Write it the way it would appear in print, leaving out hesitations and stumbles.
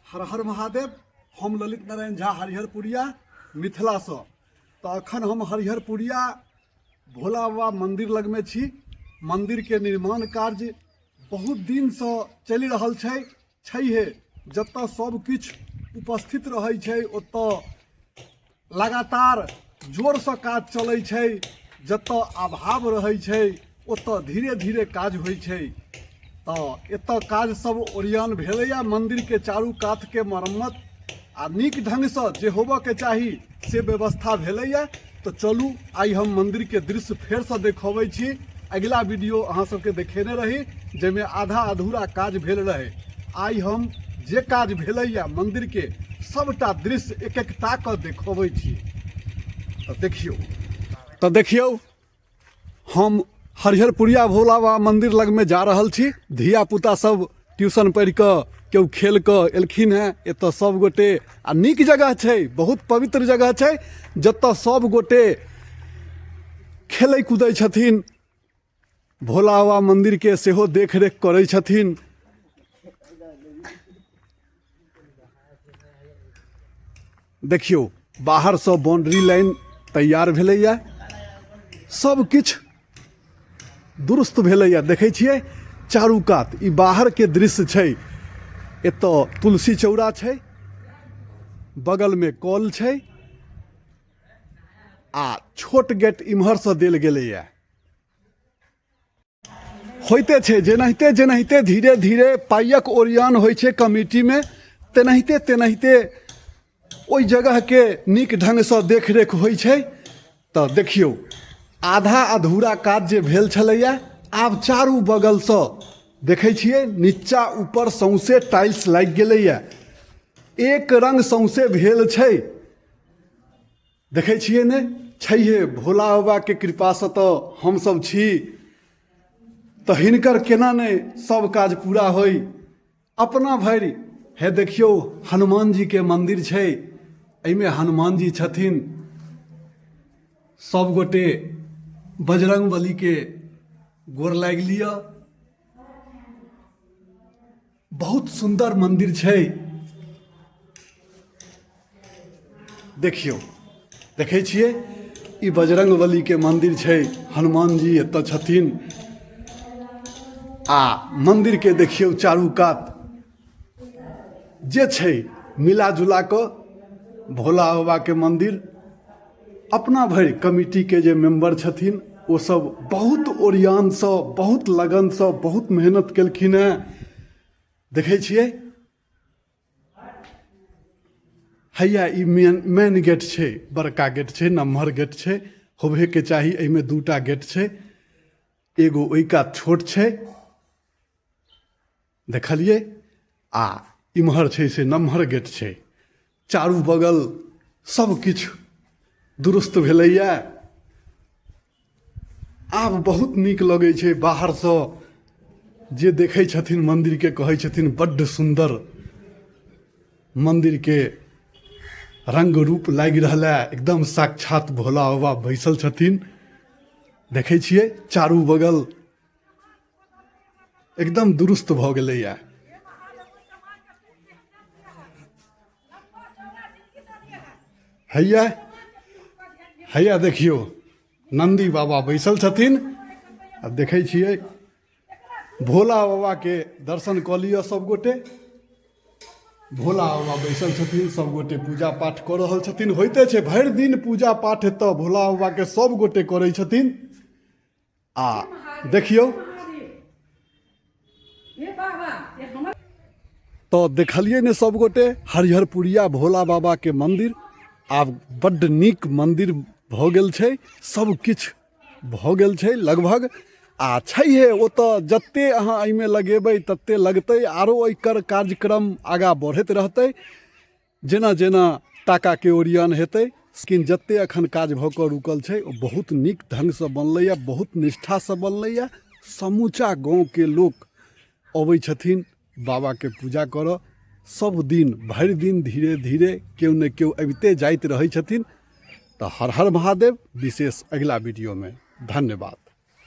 हर हर महादेव। हम ललित नारायण झा हरिहरपुरिया मिथिला से। तो अखन हम हरिहरपुरिया भोला बाबा मंदिर लग में छी। मंदिर के निर्माण कार्य बहुत दिन से चलि रहल छै जतऽ सब किछ उपस्थित रहै छै ओतऽ लगातार जोर से काज चलै छै। जतऽ अभाव रहै छै ओतऽ धीरे धीरे काज होइ छै। तो एतऽ काज सब ओरियान भेलैया। मंदिर के चारू कात के मरम्मत आ नीक ढंग से जे होबऽ के चाही से व्यवस्था भेलैया। तो चलू आई हम मंदिर के दृश्य फेर से देखबै छी। अगला वीडियो अहाँ सबके देखेने रही जैमे आधा अधूरा काज भेल रहे। आई हम जे काज भेलैया मंदिर के सबटा दृश्य एक एक टा के देखबै छी। तो देखियो हम हरिहरपुरिया भोला बाबा मंदिर लग में जा रहल छी। धिया पुता सब ट्यूशन पढ़ कऽ केओ खेल कऽ एलखिन हैं। एतऽ सब गोटे आ नीक जगह छै, बहुत पवित्र जगह छै जतऽ सब गोटे खेलै कूदै छथिन। भोला बाबा मंदिर के सेहो देख रेख करै छथिन। देखियो बाहर से बाउंड्री लाइन तैयार भेलैया, सब किछ दुरुस्त भेलैया। देखै छियै चारू कात ई बाहर के दृश्य छै। एतऽ तुलसी चौरा छै, बगल में कल छै आ छोट गेट इम्हर से देल गेलैया। होइते छै जेनाहिते जेनाहिते धीरे धीरे पाइक ओरियान होइ छै कमिटी में, तेनाहिते तेनाहिते ओइ जगह के नीक ढंग से देख रेख होइ छै। तो देखियो आधा अधूरा काज जे भेल छलैया आब चारू बगल से देखै छियै नीचा ऊपर सौंसे टाइल्स लागि गेलैया। एक रंग सौंसे भेल छै। देखै छियै ने छैहे भोला बाबा के कृपा से तो हम सब छी। तो हिनकर केना ने सब काज पूरा होई। अपना भरि हे देखियो हनुमान जी के मंदिर छै, एहिमे हनुमान जी छथिन। सब गोटे बजरंग बली के गोर लागि लिया। बहुत सुंदर मंदिर छै। देखियो देखै छियै ई बजरंग बली के मंदिर छै। हनुमान जी एतऽ छथिन आ मंदिर के देखियो चारू कात जे छै मिला जुला कऽ भोला बाबा के मंदिर। अपना भरि कमिटी के जे मेंबर छथिन ओ सब बहुत ओरियान से, बहुत लगन से, बहुत मेहनत केलखिन हैं। देखै छियै हैया ई मेन गेट छै, बड़का गेट छै, नम्हर गेट छै, होबे के चाही। एहिमे दूटा गेट छै, एगो ओइ कात छोट छै देखलिए आ इम्हर छै से नम्हर गेट छै। चारू बगल सब किछ दुरुस्त भेलैया। आब बहुत नीक लगै छै। बाहर से जे देखै छथिन मंदिर के कहै छथिन बड्ड सुंदर मंदिर के रंग रूप लागि रहलै। एकदम साक्षात भोला बाबा बैसल छथिन। देखै छियै चारू बगल एकदम दुरुस्त भऽ गेलैया। हैया हैया देखियो नंदी बाबा बैसल छथिन आ देखै छियै भोला बाबा के दर्शन कऽ लिअ सब गोटे। भोला बाबा बैसल छथिन, सब गोटे पूजा पाठ कऽ रहल छथिन। होइते छै भरि दिन पूजा पाठ एतऽ भोला बाबा के सब गोटे करै छथिन। आ देखियौ तो देखलिए ने सब गोटे हरिहरपुरिया भोला बाबा के मंदिर आब बड्ड नीक मंदिर भऽ गेल छै। सब किछ भऽ गेल छै लगभग। आ छैहे ओतऽ जते अहाँ एहिमे लगेबै तते लगतै, आरो एकर कार्यक्रम आगाँ बढ़ैत रहतै जेना जेना टाका के ओरियान हेतै। लेकिन जते अखन काज भऽ कऽ रुकल छै ओ बहुत नीक ढंग से बनलैया, बहुत निष्ठा से बनलैया। समूचा गाँव के लोक अबै छथिन बाबा के पूजा करऽ। सब दिन भरि दिन धीरे धीरे केओ ने केओ अबिते जाइत रहै छथिन। तो हर हर महादेव। विशेष अगला वीडियो में। धन्यवाद।